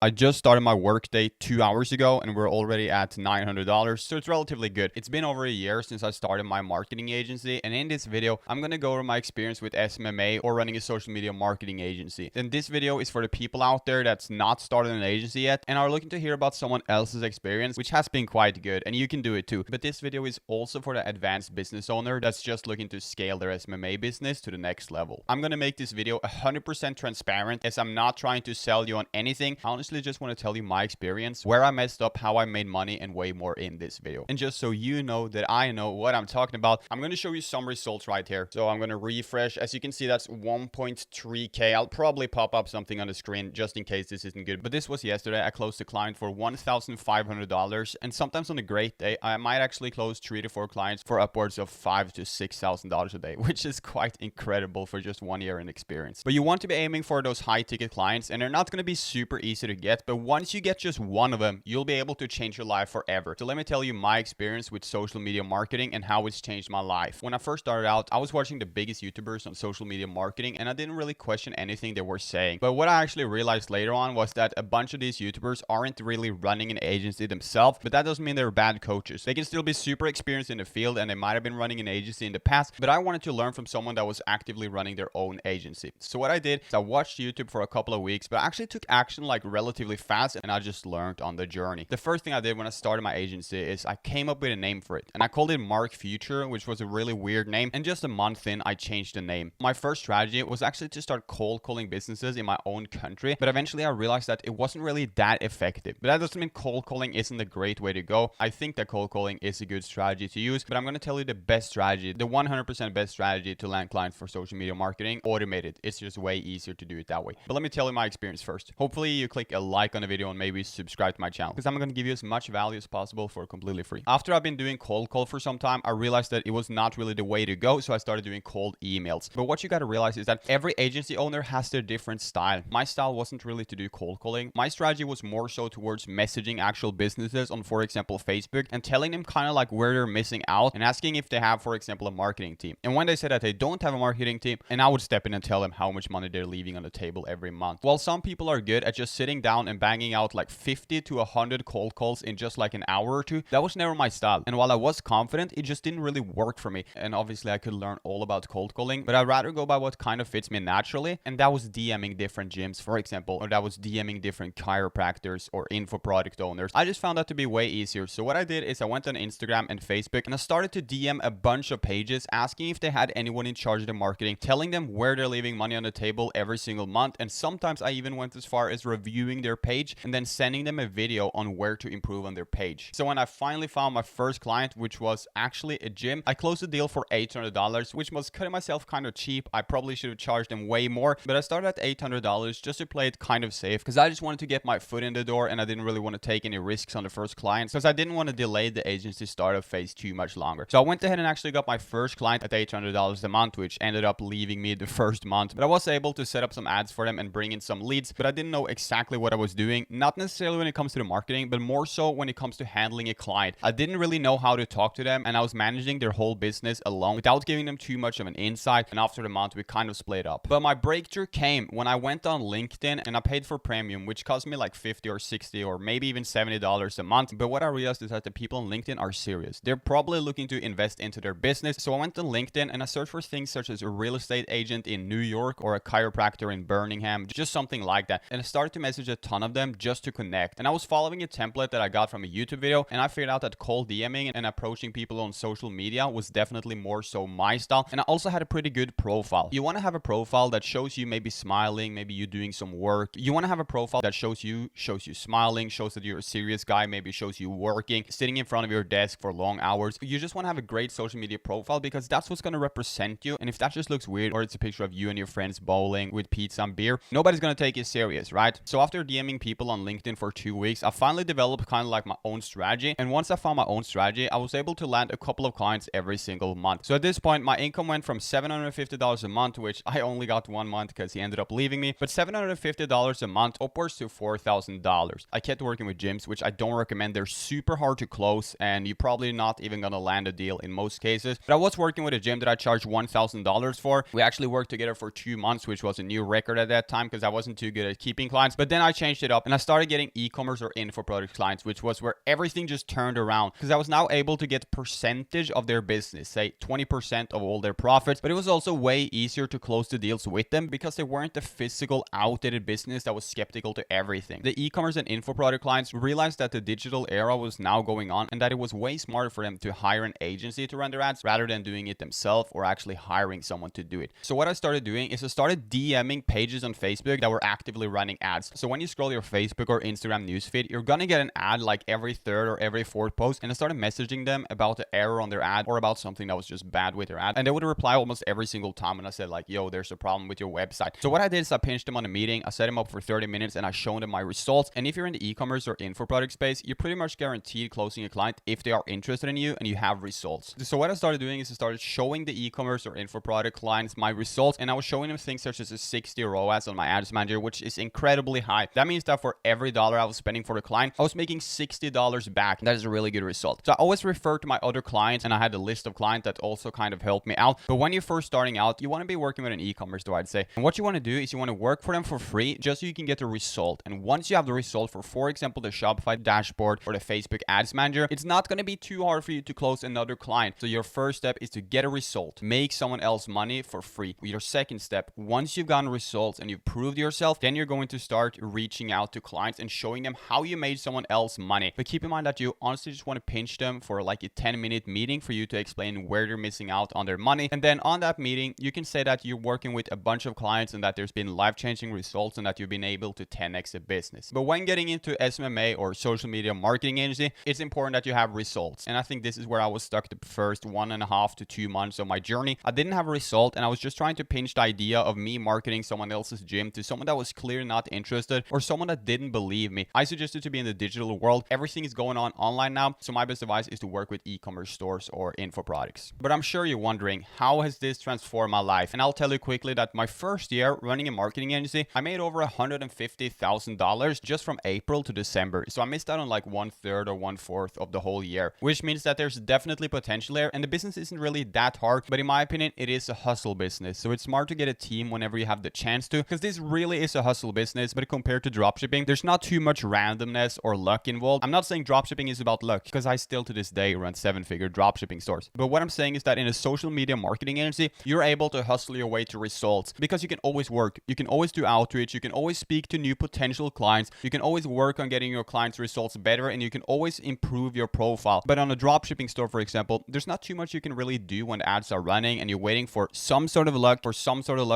I just started my workday 2 hours ago and we're already at $900, so it's relatively good. It's been over a year since I started my marketing agency, and in this video, I'm gonna go over my experience with SMMA or running a social media marketing agency. And this video is for the people out there that's not started an agency yet and are looking to hear about someone else's experience, which has been quite good, and you can do it too. But this video is also for the advanced business owner that's just looking to scale their SMMA business to the next level. I'm gonna make this video 100% transparent, as I'm not trying to sell you on anything. Honestly, just want to tell you my experience, where I messed up, how I made money, and way more in this video. And just so you know that I know what I'm talking about, I'm going to show you some results right here. So I'm going to refresh. As you can see, that's 1.3k. I'll probably pop up something on the screen just in case this isn't good. But this was yesterday. I closed a client for $1,500, and sometimes on a great day, I might actually close 3 to 4 clients for upwards of $5,000 to $6,000 a day, which is quite incredible for just 1 year in experience. But you want to be aiming for those high ticket clients, and they're not going to be super easy to get, but once you get just one of them, you'll be able to change your life forever. So let me tell you my experience with social media marketing and how it's changed my life. When I first started out, I was watching the biggest YouTubers on social media marketing, and I didn't really question anything they were saying. But what I actually realized later on was that a bunch of these YouTubers aren't really running an agency themselves, but that doesn't mean they're bad coaches. They can still be super experienced in the field, and they might have been running an agency in the past, but I wanted to learn from someone that was actively running their own agency. So what I did is I watched YouTube for a couple of weeks, but I actually took action like relatively fast, and I just learned on the journey. The first thing I did when I started my agency is I came up with a name for it, and I called it Mark Future, which was a really weird name, and just a month in, I changed the name. My first strategy was actually to start cold calling businesses in my own country, but eventually I realized that it wasn't really that effective. But that doesn't mean cold calling isn't a great way to go. I think that cold calling is a good strategy to use, but I'm going to tell you the best strategy, the 100% best strategy to land clients for social media marketing: automated. It's just way easier to do it that way. But let me tell you my experience first. Hopefully you click a like on the video and maybe subscribe to my channel, because I'm going to give you as much value as possible for completely free. After I've been doing cold call for some time, I realized that it was not really the way to go, so I started doing cold emails. But what you got to realize is that every agency owner has their different style. My style wasn't really to do cold calling. My strategy was more so towards messaging actual businesses on, for example, Facebook, and telling them kind of like where they're missing out and asking if they have, for example, a marketing team. And when they said that they don't have a marketing team, and I would step in and tell them how much money they're leaving on the table every month. While some people are good at just sitting down and banging out like 50 to 100 cold calls in just like an hour or two, that was never my style. And while I was confident, it just didn't really work for me. And obviously I could learn all about cold calling, but I'd rather go by what kind of fits me naturally, and that was DMing different gyms, for example, or that was DMing different chiropractors or info product owners. I just found that to be way easier. So what I did is I went on Instagram and Facebook, and I started to DM a bunch of pages asking if they had anyone in charge of the marketing, telling them where they're leaving money on the table every single month, and sometimes I even went as far as reviewing their page and then sending them a video on where to improve on their page. So when I finally found my first client, which was actually a gym, I closed the deal for $800, which was cutting myself kind of cheap. I probably should have charged them way more, but I started at $800 just to play it kind of safe, because I just wanted to get my foot in the door, and I didn't really want to take any risks on the first client, because I didn't want to delay the agency startup phase too much longer. So I went ahead and actually got my first client at $800 a month, which ended up leaving me the first month. But I was able to set up some ads for them and bring in some leads, but I didn't know exactly what I was doing. Not necessarily when it comes to the marketing, but more so when it comes to handling a client. I didn't really know how to talk to them, and I was managing their whole business alone without giving them too much of an insight. And after the month, we kind of split up. But my breakthrough came when I went on LinkedIn and I paid for premium, which cost me like $50 or $60 or maybe even $70 a month. But what I realized is that the people on LinkedIn are serious. They're probably looking to invest into their business. So I went on LinkedIn and I searched for things such as a real estate agent in New York or a chiropractor in Birmingham, just something like that. And I started to message a ton of them just to connect. And I was following a template that I got from a YouTube video, and I figured out that cold DMing and approaching people on social media was definitely more so my style. And I also had a pretty good profile. You want to have a profile that shows you maybe smiling, maybe you doing some work. You want to have a profile that shows you smiling, shows that you're a serious guy, maybe shows you working, sitting in front of your desk for long hours. You just want to have a great social media profile, because that's what's going to represent you. And if that just looks weird, or it's a picture of you and your friends bowling with pizza and beer, nobody's going to take you serious, right? So after DMing people on LinkedIn for 2 weeks, I finally developed kind of like my own strategy. And once I found my own strategy, I was able to land a couple of clients every single month. So at this point, my income went from $750 a month, which I only got 1 month because he ended up leaving me, but $750 a month upwards to $4,000. I kept working with gyms, which I don't recommend. They're super hard to close, and you're probably not even going to land a deal in most cases. But I was working with a gym that I charged $1,000 for. We actually worked together for 2 months, which was a new record at that time because I wasn't too good at keeping clients. But then I changed it up and I started getting e-commerce or info product clients, which was where everything just turned around because I was now able to get percentage of their business, say 20% of all their profits. But it was also way easier to close the deals with them because they weren't a physical outdated business that was skeptical to everything. The e-commerce and info product clients realized that the digital era was now going on and that it was way smarter for them to hire an agency to run their ads rather than doing it themselves or actually hiring someone to do it. So what I started doing is I started DMing pages on Facebook that were actively running ads. So when you scroll your Facebook or Instagram newsfeed, you're gonna get an ad like every third or every fourth post, and I started messaging them about the error on their ad or about something that was just bad with their ad, and they would reply almost every single time when I said like, yo, there's a problem with your website. So what I did is I pinched them on a meeting, I set them up for 30 minutes and I showed them my results. And if you're in the e-commerce or info product space, you're pretty much guaranteed closing a client if they are interested in you and you have results. So what I started doing is I started showing the e-commerce or info product clients my results, and I was showing them things such as a 60 ROAS on my ads manager, which is incredibly high. That means that for every dollar I was spending for the client, I was making $60 back. That is a really good result. So I always refer to my other clients, and I had a list of clients that also kind of helped me out. But when you're first starting out, you want to be working with an e-commerce store, I'd say. And what you want to do is you want to work for them for free just so you can get the result. And once you have the result for example, the Shopify dashboard or the Facebook ads manager, it's not going to be too hard for you to close another client. So your first step is to get a result, make someone else money for free. Your second step, once you've gotten results and you've proved yourself, then you're going to start reaching out to clients and showing them how you made someone else money. But keep in mind that you honestly just want to pinch them for like a 10-minute meeting for you to explain where they're missing out on their money. And then on that meeting, you can say that you're working with a bunch of clients and that there's been life-changing results and that you've been able to 10x a business. But when getting into SMMA or social media marketing agency, it's important that you have results. And I think this is where I was stuck the first 1.5 to 2 months of my journey. I didn't have a result and I was just trying to pinch the idea of me marketing someone else's gym to someone that was clearly not interested or someone that didn't believe me. I suggested to be in the digital world. Everything is going on online now. So my best advice is to work with e-commerce stores or info products. But I'm sure you're wondering, how has this transformed my life? And I'll tell you quickly that my first year running a marketing agency, I made over $150,000 just from April to December. So I missed out on like 1/3 or 1/4 of the whole year, which means that there's definitely potential there. And the business isn't really that hard, but in my opinion, it is a hustle business. So it's smart to get a team whenever you have the chance to, because this really is a hustle business. But compared to dropshipping, there's not too much randomness or luck involved. I'm not saying dropshipping is about luck, because I still to this day run 7-figure dropshipping stores. But what I'm saying is that in a social media marketing agency, you're able to hustle your way to results because you can always work. You can always do outreach. You can always speak to new potential clients. You can always work on getting your clients' results better, and you can always improve your profile. But on a dropshipping store, for example, there's not too much you can really do when ads are running and you're waiting for some sort of luck,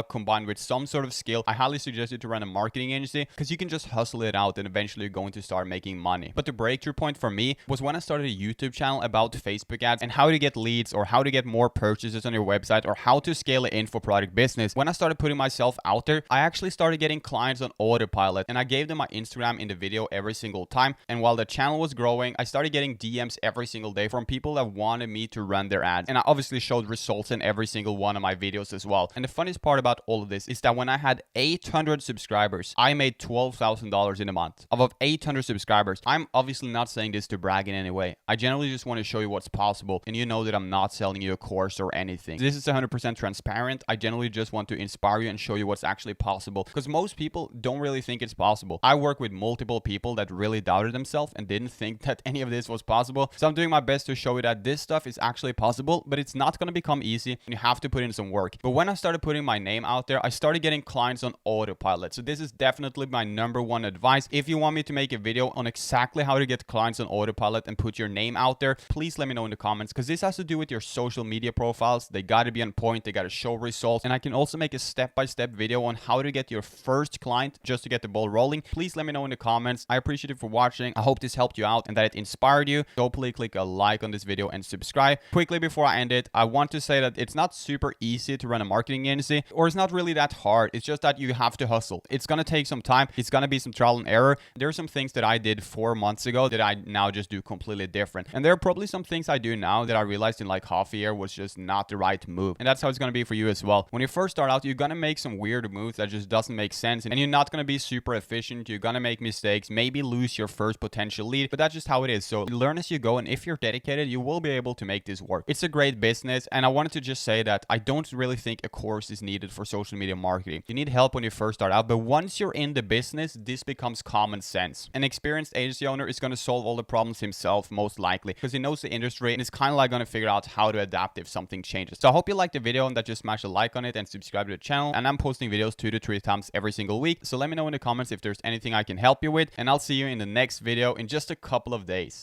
combined with some sort of skill. I highly suggest you to run a marketing agency because you can just hustle it out and eventually you're going to start making money. But the breakthrough point for me was when I started a YouTube channel about Facebook ads and how to get leads or how to get more purchases on your website or how to scale an info product business. When I started putting myself out there, I actually started getting clients on autopilot, and I gave them my Instagram in the video every single time. And while the channel was growing, I started getting DMs every single day from people that wanted me to run their ads. And I obviously showed results in every single one of my videos as well. And the funniest part about all of this is that when I had 800 subscribers, I made $12,000 in a month. Of 800 subscribers, I'm obviously not saying this to brag in any way. I generally just want to show you what's possible, and you know that I'm not selling you a course or anything. This is 100% transparent. I generally just want to inspire you and show you what's actually possible, because most people don't really think it's possible. I work with multiple people that really doubted themselves and didn't think that any of this was possible. So I'm doing my best to show you that this stuff is actually possible, but it's not going to become easy and you have to put in some work. But when I started putting my name out there, I started getting clients on autopilot. So this is definitely my #1 advice. If you want me to make a video on exactly how to get clients on autopilot and put your name out there, please let me know in the comments, because this has to do with your social media profiles. They got to be on point. They got to show results. And I can also make a step-by-step video on how to get your first client just to get the ball rolling. Please let me know in the comments. I appreciate it for watching. I hope this helped you out and that it inspired you. So please click a like on this video and subscribe. Quickly before I end it, I want to say that it's not super easy to run a marketing agency, or it's not really that hard. It's just that you have to hustle. It's going to take some time. It's going to be some trial and error. There are some things that I did 4 months ago that I now just do completely different. And there are probably some things I do now that I realized in like half a year was just not the right move. And that's how it's going to be for you as well. When you first start out, you're going to make some weird moves that just doesn't make sense. And you're not going to be super efficient. You're going to make mistakes, maybe lose your first potential lead, but that's just how it is. So learn as you go. And if you're dedicated, you will be able to make this work. It's a great business. And I wanted to just say that I don't really think a course is needed for social media marketing. You need help when you first start out, but once you're in the business, business, this becomes common sense. An experienced agency owner is going to solve all the problems himself, most likely, because he knows the industry and is kind of like going to figure out how to adapt if something changes. So I hope you liked the video and that you smash a like on it and subscribe to the channel. And I'm posting videos 2 to 3 times every single week. So let me know in the comments if there's anything I can help you with, and I'll see you in the next video in just a couple of days.